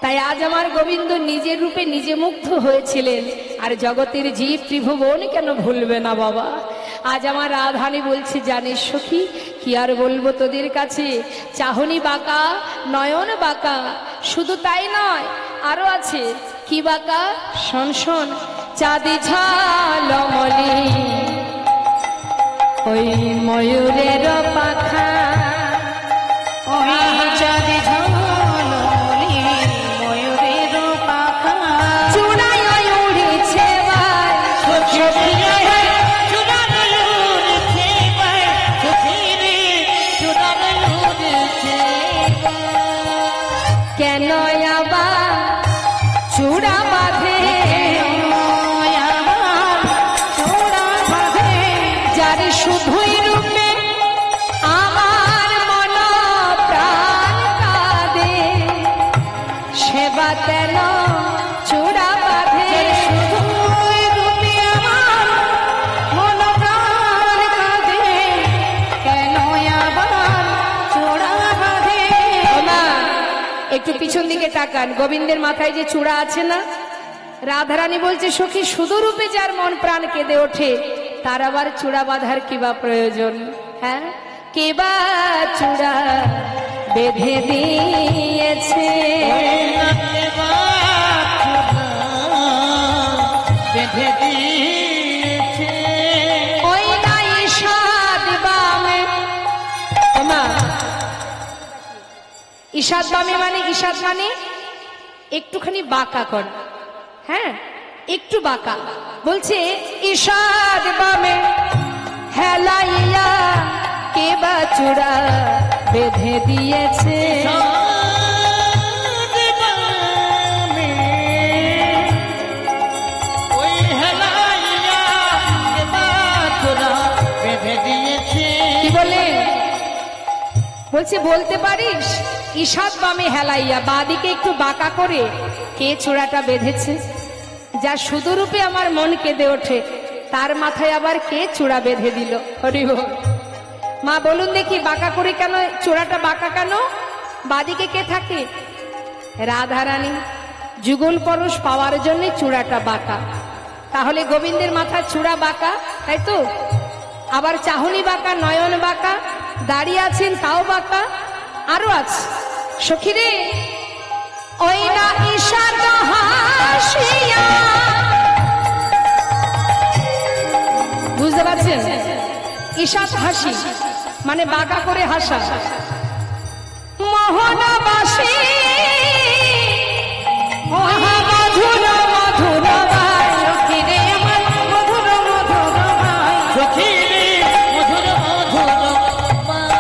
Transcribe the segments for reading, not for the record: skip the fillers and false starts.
তাই আজ আমার গোবিন্দ নিজের রূপে নিজে মুগ্ধ হয়েছিলেন, আর জগতের জীব ত্রিভুবন কেন ভুলবে না বাবা। আজ আমার রাধারানী বলছে, জানিস সখী, কি আর বলবো তোদের কাছে, চাহনি বাঁকা, নয়ন বাঁকা, শুধু তাই নয় আরো আছে। কি বাঁকা? শোন শোন। চাঁদি ঝালমলি ওই ময়ূরের পাখা, ওই চাঁদি ঝালমলি ময়ূরের পাখা, চূড়ায় উড়েছে ভাই কেন আবার চূড়া বাঁধে, যার শুধুই রূপে আমার মন প্রাণ কাঁদে, সেবা তেন চূড়া বাঁধে। শুধুই রূপে আমার মন প্রাণ কাঁদে, কেন আবার চূড়া বাঁধে। ওমা, একটু পিছন দিকে তাকান, গোবিন্দের মাথায় যে চূড়া আছে না, রাধারানী বলছে সখী, শুধু রূপে যার মন প্রাণ কেঁদে ওঠে, তার আবার চূড়া বাঁধার কি বা প্রয়োজন? হ্যাঁ, কে বা চূড়া বেঁধে দিয়েছে, বেঁধে দিয়েছে ওই নাই ঈষাদ বামে। ওমা, ঈষাদ বামে মানে, ঈষাদ মানে একটুখানি বাঁকা কর, হ্যাঁ একটু বাঁকা। বলছে ঈষাদ বামে হেলাইয়া কে বা চূড়া বেঁধে দিয়েছে, ওই হেলাইয়া তোরা বেঁধে দিয়েছে। কি বলে? বলছে বলতে পারিস ঈষাদ বামে হেলাইয়া, বাদিকে একটু বাঁকা করে কে চূড়াটা বেঁধেছে? যা শুধু রূপে আমার মন কেঁদে ওঠে, তার মাথায় আবার কে চূড়া বেঁধে দিল? হরি বল। মা বলুন দেখি, বাঁকা করে কেন? চূড়াটা বাঁকা কেন? বাদিকে কে থাকে? রাধারানী। যুগল পরশ পাওয়ার জন্য চূড়াটা বাঁকা। তাহলে গোবিন্দের মাথার চূড়া বাঁকা, তাই তো? আবার চাহনি বাঁকা, নয়ন বাঁকা, দাঁড়িয়ে আছেন তাও বাঁকা, আরো আছে। সখী রে, ওই না ঈষাদ হাসিয়া, বুঝতে পারছেন? ঈষাদ হাসি মানে বাঁকা করে হাসা। মোহনবাসী মধুর মধুর ভাই, সখী রে আমার মধুর মধুর ভাই, সখী রে মধুর মধুর ভাই।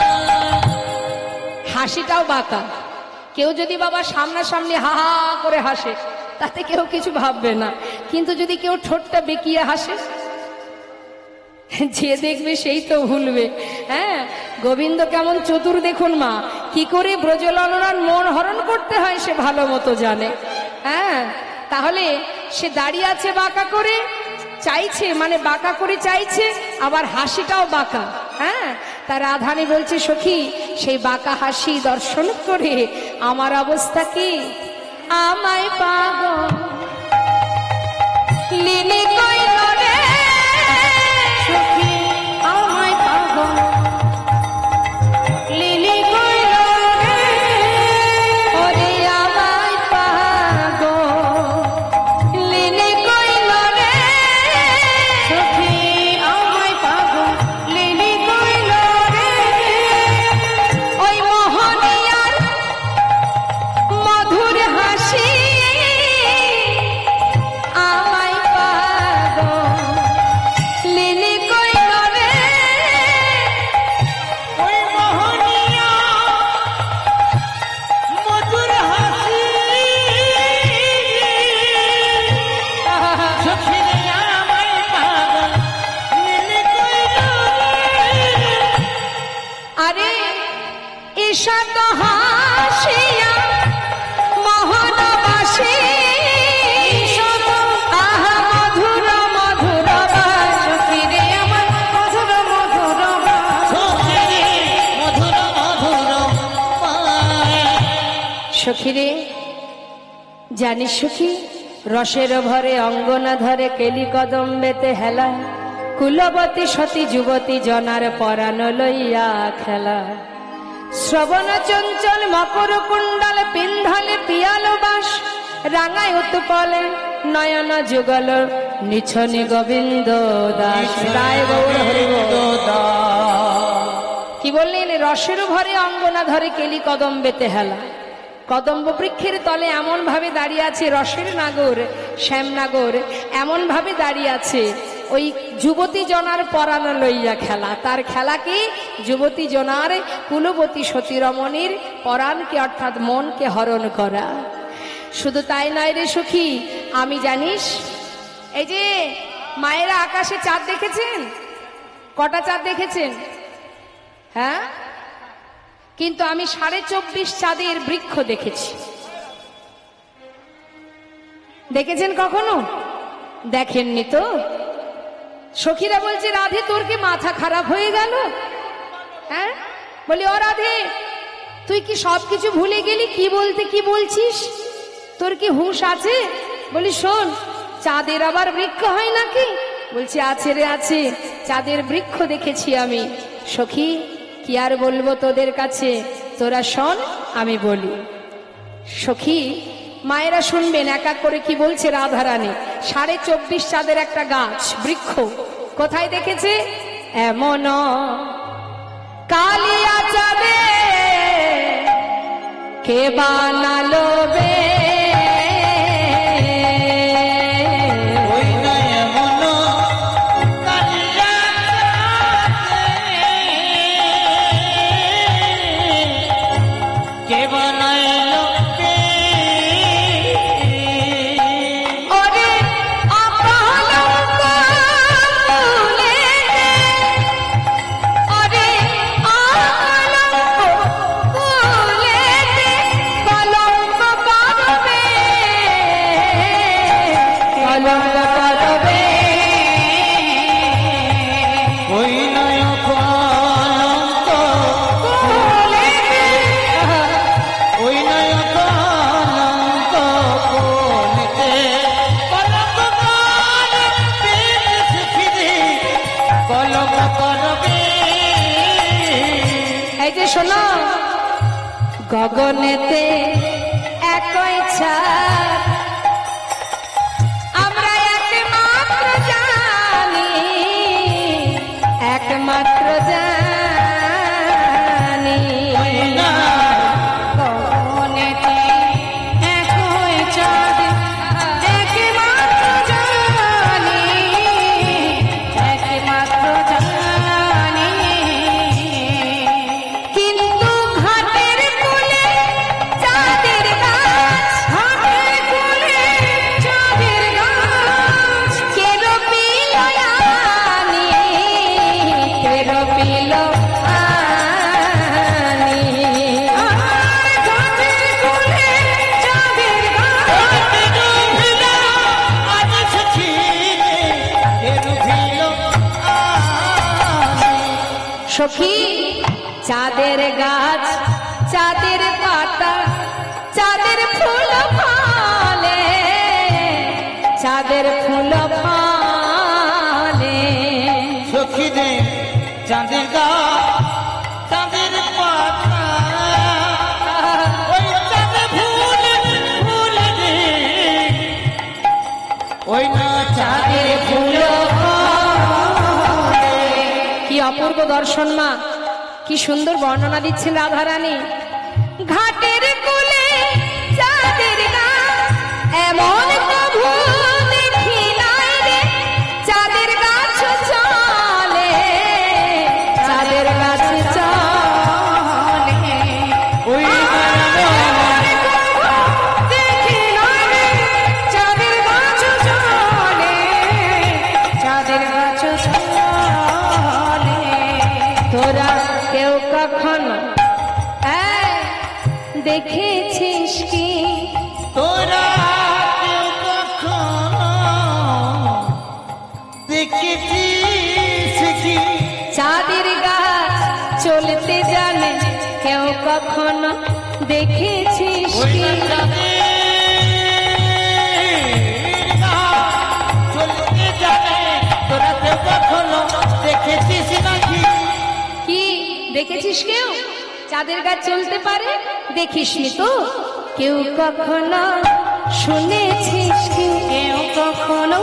হাসিটাও বাঁকা। কেউ যদি বাবা সামনাসামনি হা হা করে হাসে, তাতে কেউ কিছু ভাববে না, কিন্তু যদি কেউ ঠোঁটটা বেঁকিয়ে হাসে, যে দেখবে সেই তো ভুলবে। হ্যাঁ, গোবিন্দ কেমন চতুর দেখুন মা, কি করে ব্রজললনার মন হরণ করতে হয় সে ভালো মতো জানে। হ্যাঁ, তাহলে সে দাঁড়িয়ে আছে বাঁকা করে, চাইছে মানে বাঁকা করে চাইছে, আবার হাসিটাও বাঁকা। হ্যাঁ, তার রাধারানী বলছে সখী, সেই বাঁকা হাসি দর্শন করে আমার অবস্থা কি? আমায় পাগল লিলি কইল রে, সখী আমায় পাগল লিলি কইল রে, ওরে আমায় পাগল লিলি কইল রে, সখী আমায় পাগল লিলি কইল রে, ওই মোহনিয়ার মধুর হাসি আমায় পাগল লিলি কইল রে, ওই মোহনিয়া মধুর হাসি, সখী রে আমায় পাগল লিলি কইল রে। আরে ঈষাদ হাসিয়া মোহনবাসী, আহা মধুর মধুর ভাই, সখী রে আমার মধুর মধুর ভাই, সখী রে মধুর মধুর ভাই। সখীরে জানিস সখী, রসের ভরে অঙ্গনা ধরে কেলি কদম্বেতে হেলা, কুলবতী সতী যুবতী জনার পরাণ লইয়া খেলা। শ্রবণ চঞ্চল মকর কুণ্ডল পিন্ধালে পিয়ালো বাস, রাঙায় উৎপলে নয়ন যুগল নিছনি গোবিন্দ দাস। রায় গৌর হরি বল। কি বললেন? রসের ভরে অঙ্গনা ধরে কেলি কদম্বেতে হেলা। কদম্ব বৃক্ষের তলে এমন ভাবে দাঁড়িয়ে আছে রসের নাগর, শ্যামনাগর এমন ভাবে দাঁড়িয়ে আছে, ওই যুবতী জনার পরাণ লইয়া খেলা। তার খেলা কি? যুবতী জনার কুলবতী সতী রমণীর পরাণকে অর্থাৎ মনকে হরণ করা। শুধু তাই নয় রে সখী, আমি জানিস, এই যে মায়েরা আকাশে চাঁদ দেখেছেন? কটা চাঁদ দেখেছেন? হ্যাঁ, কিন্তু আমি 24.5 চাঁদের বৃক্ষ দেখেছি। দেখেছেন কখনো? দেখেননি তো? সখীরা বলছে, রাধে তোর কি মাথা খারাপ হয়ে গেল? হ্যাঁ, বলি ও রাধে, তুই কি সবকিছু ভুলে গেলি? কি বলতে কি বলছিস? তোর কি হুঁশ আছে? বলি শোন, চাঁদের আবার বৃক্ষ হয় নাকি? বলছি আছে রে আছে, চাঁদের বৃক্ষ দেখেছি আমি। সখী, কি আর বলবো তোদের কাছে, তোরা শোন আমি বলি। সখী মায়েরা শুনবেন এক এক করে কি বলছে রাধারানী। 24.5 চাঁদের একটা গাছ বৃক্ষ কোথায় দেখেছে? এমন কালিয়া চাঁদে কে বানালো বে, গগনেতে একই ছাদ, আমরা একমাত্র জানি, একমাত্র জানি। গগনেতে একই ছাদ, একমাত্র জানি, একমাত্র জানি। কিন্তু ঘাটের কোলে চাঁদের গাছ, ঘাটের কোলে চাঁদের গাছ, কে রোপিল আনি, কে রোপিল আনি। ঘাটের কোলে চাঁদের গাছ, সখী চাঁদের গাছ, চাঁদের পাতা, চাঁদের ফুল ফলে, চাঁদের ফুল ফলে। সখী দে চাঁদের গাছ, চাঁদের পাতা, ওই চাঁদের ফুল ফুল রে, ওই না চাঁদের ফুল। কি অপূর্ব দর্শন মা, কি সুন্দর বর্ণনা দিচ্ছেন রাধারানী। ঘাটের কোলে চাঁদের গাছ, এমন প্রভু দেখি নাই রে, চাঁদের গাছ চলে, চাঁদের গাছ চলে। ওই দেখি নাই রে, চাঁদের গাছ চলে, চাঁদের গাছ চলে। তোরা কেউ কখনো দেখেছিস কি? তোরা কেউ কখনো দেখেছিস কি? চাঁদের গাছ চলতে জানে কেউ কখনো দেখেছিস ওই কি? না চাঁদের দেখেছিস কেউ চাঁদের গাছ চলতে পারে? দেখিসনি তো? কেউ কখনো শুনেছিস কি? কেউ কখনো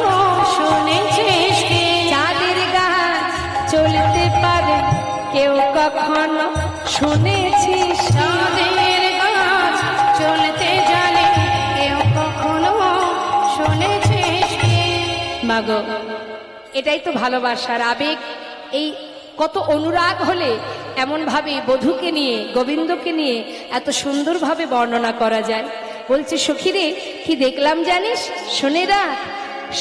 শুনেছিস কি? চাঁদের গাছ চলতে পারে কেউ কখনো শুনেছিস? চাঁদের গাছ চলতে জানে কেউ কখনো শুনেছিস কি? মাগো, এটাই তো ভালোবাসার আবেগ। এই কত অনুরাগ হলে এমন ভাবে বধূকে নিয়ে, গোবিন্দকে নিয়ে এত সুন্দরভাবে বর্ণনা করা যায়। বলছে সখীরে, কি দেখলাম জানিস? শুনে রাখ,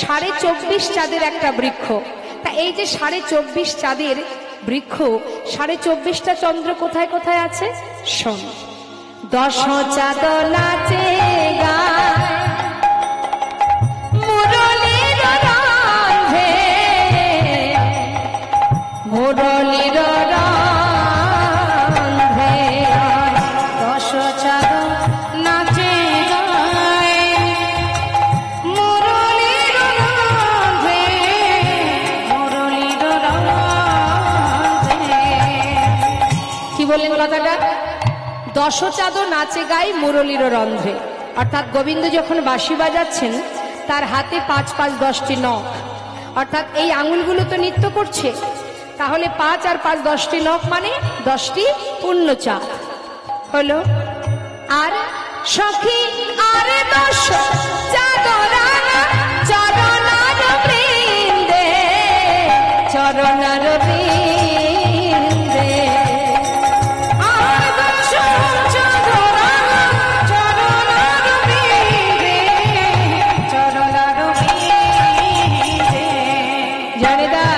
24.5 চাঁদের একটা বৃক্ষ। তা এই যে 24.5 চাঁদের বৃক্ষ, 24.5টা চন্দ্র কোথায় কোথায় আছে শোন। 10 চাঁদ নাচে গায় মুরলীর রন্ধে, মুরলীর রন্ধে 10 চাঁদ নাচে গায় মুরলীর রন্ধে, মুরলীর রন্ধে। কি বললেন কথাটা? 10 চাঁদ নাচে গায় মুরলীর রন্ধ্রে। অর্থাৎ গোবিন্দ যখন বাঁশি বাজাচ্ছেন তার হাতে 5 5 10টি নখ, অর্থাৎ এই আঙুলগুলো তো নৃত্য করছে। তাহলে 5 আর 5 10টি নখ মানে 10টি পূর্ণ চাঁদ হলো। আর সখী আর 10 চাঁদ রাঙা চরণার বৃন্দে, চরণার বৃন্দে। আর 10 চাঁদ রাঙা চরণার বৃন্দে, চরণার বৃন্দে। জানে দা,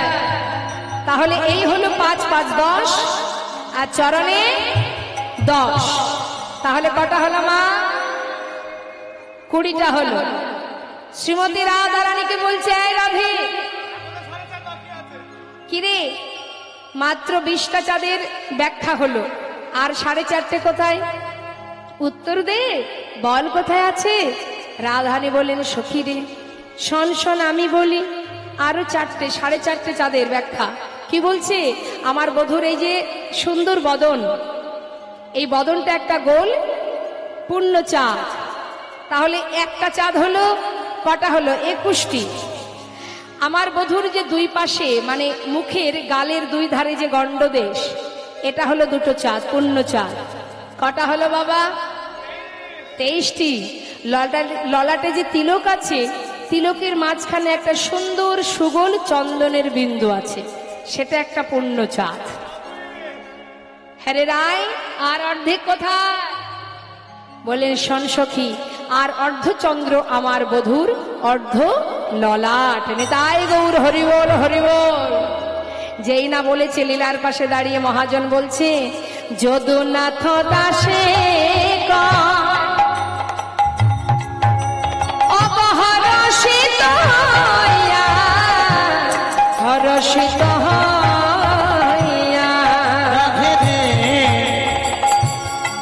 তাহলে এই হলো 5 5 10 আর চরণে 10, তাহলে কটা হলো মা? 20টা হলো। শ্রীমতী রাধারানীকে বলছে, এই রাধে, কিরে মাত্র 20টা চাঁদের ব্যাখ্যা হলো, আর 4.5টে কোথায়? উত্তর দে, বল কোথায় আছে? রাধারানী বললেন, সখী রে শোন শোন, আমি বলি আরো 4টে 4.5টে চাঁদের ব্যাখ্যা। কি বলছে? আমার বধূর এই যে সুন্দর বদন, এই বদনটা একটা গোল পূর্ণ চাঁদ। তাহলে একটা চাঁদ হলো কটা হলো? 21টি। আমার বধূর যে দুই পাশে মানে মুখের গালের দুই ধারে যে গণ্ডদেশ, এটা হলো 2টো চাঁদ, পূর্ণ চাঁদ। কটা হলো বাবা? 23টি। ললাটে যে তিলক আছে, তিলকের মাঝখানে একটা সুন্দর সুগোল চন্দনের বিন্দু আছে, সেটা একটা পূর্ণ চাঁদ। হ্যারে রায়, আর অর্ধেক কোথায়? বলেন শোন সখী, আর অর্ধচন্দ্র আমার বধূর অর্ধ ললাট। নেতাই গৌর হরিবোল হরিবোল। যেই না বলেছে, লীলার পাশে দাঁড়িয়ে মহাজন বলছে, যদুনাথ দাসে অপহরষিত হইয়া, হরষিত হইয়া। রাধে রে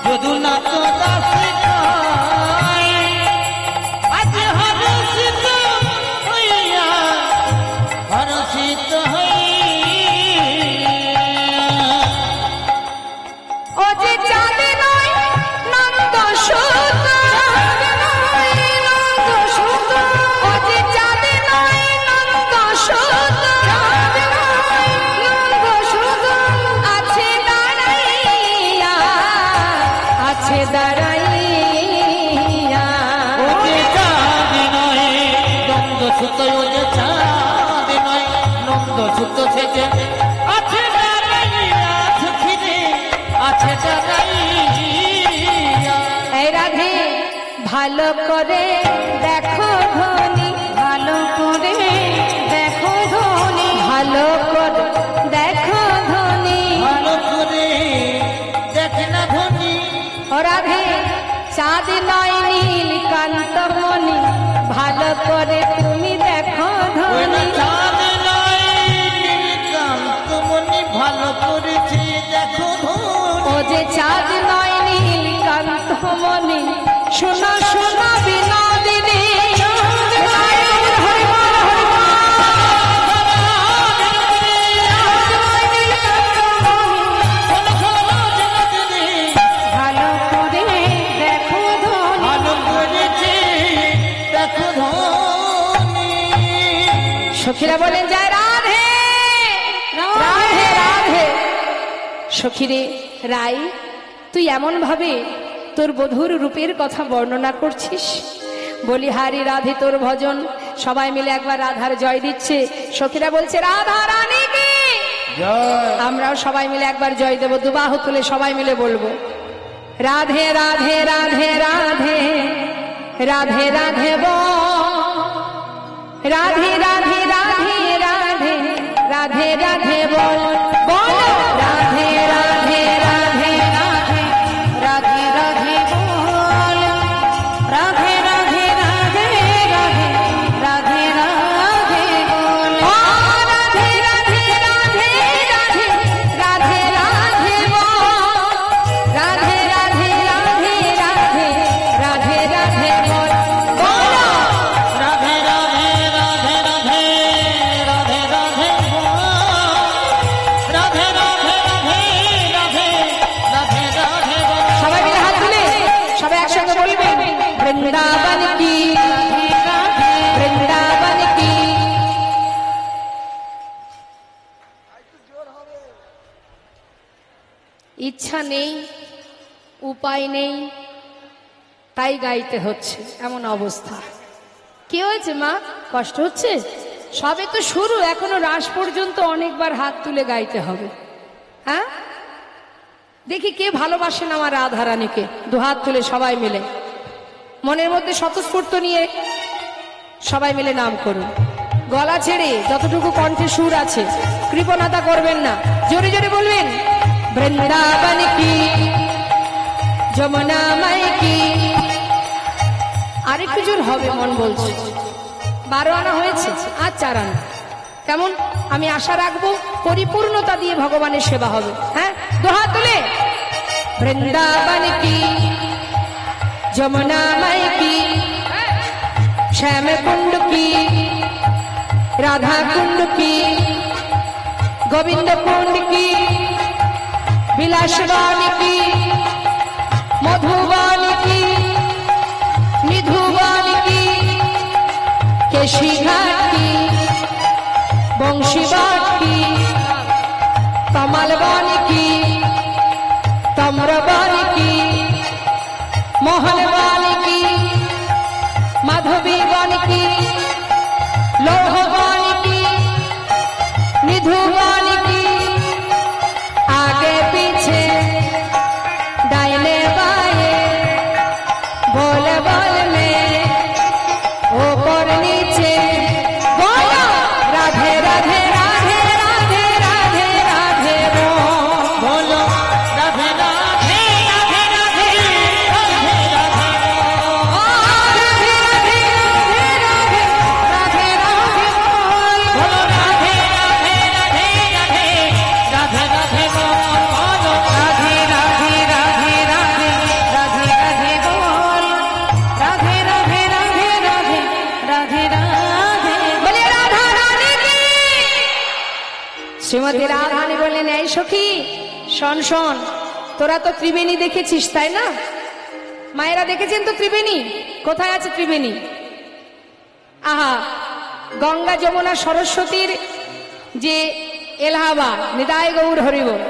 যদুনাথ দাসে গায়, আজ হরষিত হইয়া, হরষিত হইয়া। ও যে চাঁদ নয় নন্দ সুত, ও যে চাঁদ নয় নন্দ সুত, আছে দাঁড়াইয়া, আছে দাঁড়াইয়া। ও যে চাঁদ নয় নন্দ সুত, ও যে চাঁদ নয় নন্দ সুত, সেজে আছে দাঁড়াইয়া, সখী রে আছে দাঁড়াইয়া। এই রাধে, ভালো করে দেখো ধনী, ভালো করে দেখো ধনী, ভালো করে দেখো ধনী। ভালো করে দেখে না ধনী। ও রাধে, চাঁদ নয় নীল কান্ত মণি, ভালো করে তুমি দেখো ওই না ধনী। চাঁদ নয় নীলকান্ত মণি, ভালো করেছে দেখো ধনী। ও যে চাঁদ নয় নীল কান্ত মণি, শোনো শোনো বিনোদিনী। শোনো সখীরা বলেন যায় রাধে রাধে রাধে। সখীরে রাই, তুই এমন ভাবে তোর বধূর রূপের কথা বর্ণনা করছিস। বলি হারি রাধে তোর ভজন। সবাই মিলে একবার রাধার জয় দিচ্ছে। সখীরা বলছে রাধা রানী কি জয়। আমরাও সবাই মিলে একবার জয় দেব, দুবাহু তুলে সবাই মিলে বলবো রাধে রাধে রাধে রাধে রাধে রাধে রাধে রাধে রাধে রাধে রাধে রাধে বল বল রাধে রাধে রাধে রাধে রাধে রাধে বল রাধে রাধে রাধে রাধে রাধে রাধে বল রাধে রাধে রাধে রাধে রাধে রাধে বল রাধে রাধে রাধে রাধে রাধে রাধে বল বল রাধে রাধে রাধে রাধে রাধে রাধে রাধে রাধে রাধে রাধে রাধে। সবাই মিলে হাত তুলে সবাই একসঙ্গে বলবেন বৃন্দাবন কি বৃন্দাবন কি। ইচ্ছা নেই, উপায় নেই, তাই গাইতে হচ্ছে, এমন অবস্থা। কি হয়েছে মা, কষ্ট হচ্ছে? সবে তো শুরু, এখনো রাস পর্যন্ত অনেকবার হাত তুলে গাইতে হবে। হ্যাঁ, দেখি কে ভালোবাসেন আমার রাধারানীকে, দুহাত তুলে সবাই মিলে মনের মধ্যে স্বতঃস্ফূর্ত নিয়ে সবাই মিলে নাম করুন। গলা ছেড়ে যতটুকু কণ্ঠে সুর আছে কৃপণতা করবেন না, জোরে জোরে বলবেন বৃন্দাবন কি যমুনা মাই কি। আরেকটু জোর হবে মন বলছে। 12 আনা হয়েছে আর 4 আনা, কেমন? আমি আশা রাখবো পরিপূর্ণতা দিয়ে ভগবানের সেবা হবে। হ্যাঁ, দুহাত তুলে বৃন্দাবন কি যমুনা মাই কি শ্যাম কুণ্ড কি রাধা কুণ্ড কি গোবিন্দ কুণ্ড কি বিলাসবান কি মধুবান কি নিধুবান কি কেশিঘাট কি বংশীবাট কি কমলবান কি তম্রবান কি মোহনবান কি মাধবীবান কি লৌহবান কি নিধুবান কি आगे पीछे दाहिने बाएं बोल बोल में ऊपर नीचे बोलो राधे राधे राधे राधे राधे राधे बोलो राधे राधे राधे राधे राधे राधे। राधे राधे राधे राधे राधे बोलो राधे राधे राधे राधे राधे राधे बोलो राधे राधे राधे राधे राधे राधे बोल राधे राधे राधे राधे राधे राधे बोले राधा रानी की। শ্রীমতী রাধারানী বললেন এই সখী শোন শোন, তোরা তো ত্রিবেণী দেখেছিস তাই না? মায়েরা দেখেছেন তো ত্রিবেণী? কোথায় আছে ত্রিবেণী? আহা, গঙ্গা যমুনা সরস্বতীর যে এলাহাবাদ, নিতাই গৌর হরিবল।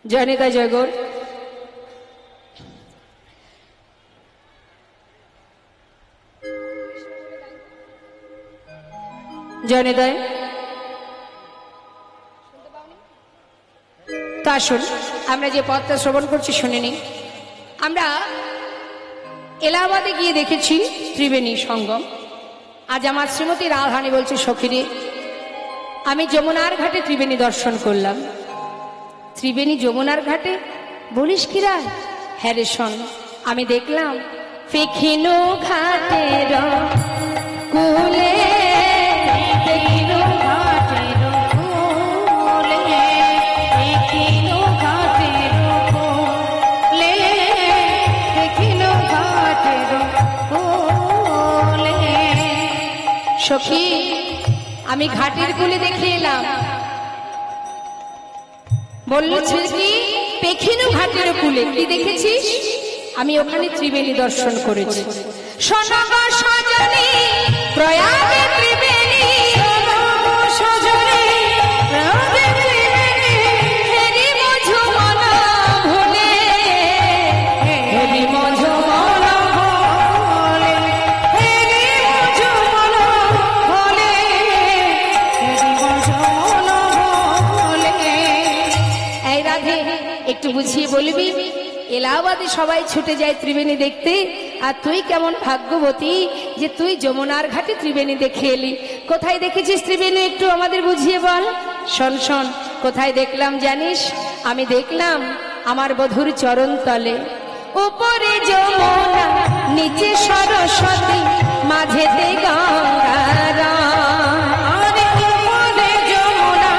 জয় নিতাই জয় গৌর। জয় নিতাই। তা শুন, আমরা যে পথটা শ্রবণ করছি শুনিনি। আমরা এলাহাবাদে গিয়ে দেখেছি ত্রিবেণী সঙ্গম। আজ আমার শ্রীমতী রাধারানী বলছে সখীরে, আমি যমুনার ঘাটে ত্রিবেণী দর্শন করলাম। ত্রিবেণী যমুনার ঘাটে বলিস কি রায়? হ্যাঁ রে শোন, আমি দেখলাম পেখিনো ঘাটের কুলে পেখিনো ঘাটের কুলে পেখিনো ঘাটের কুলে পেখিনো ঘাটের কুলে। সখী, আমি ঘাটের কুলে দেখে এলাম বলছে কি পেখিনু ঘাটের কুলে কি দেখেছিস? আমি ওখানে ত্রিবেণী দর্শন করেছি। সোনাগো সজনী প্রয়াগে ত্রিবেণী, সোনাগো সজনী প্রয়াগে ত্রিবেণী, হেরি মঝু মন ভুলে, হেরি মঝু মন ভুলে, হেরি মঝু মন ভুলে, হেরি মঝু মন ভুলে। এই রাধে একটু বুঝিয়ে বলবি, এলাহাবাদে সবাই ছুটে যায় ত্রিবেণী দেখতে, আর তুই কেমন ভাগ্যবতী যে তুই যমুনার ঘাটে ত্রিবেণী দেখে এলি। কোথায় দেখেছিস ত্রিবেণী একটু আমাদের বুঝিয়ে বল। শোন শোন, কোথায় দেখলাম জানিস? আমি দেখলাম আমার বধুর চরণ তলে, উপরে যমুনা নিচে সরস্বতী, মাঝেতে গঙ্গা, আরে উপরে যমুনা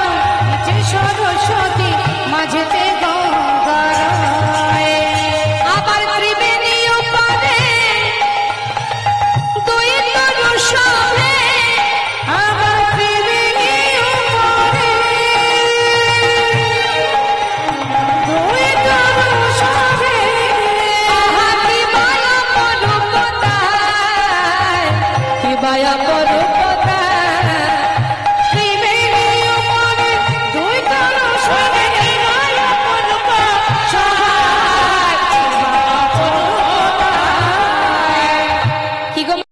নিচে সরস্বতী, মাঝেতে গঙ্গা। আবার ত্রিবেণী উপরে দুই তরু শোভে, আবার ত্রিবেণী উপরে দুই তরু শোভে। আহা কি মায়া পরুপতায়, কি মায়া পরুপতায়,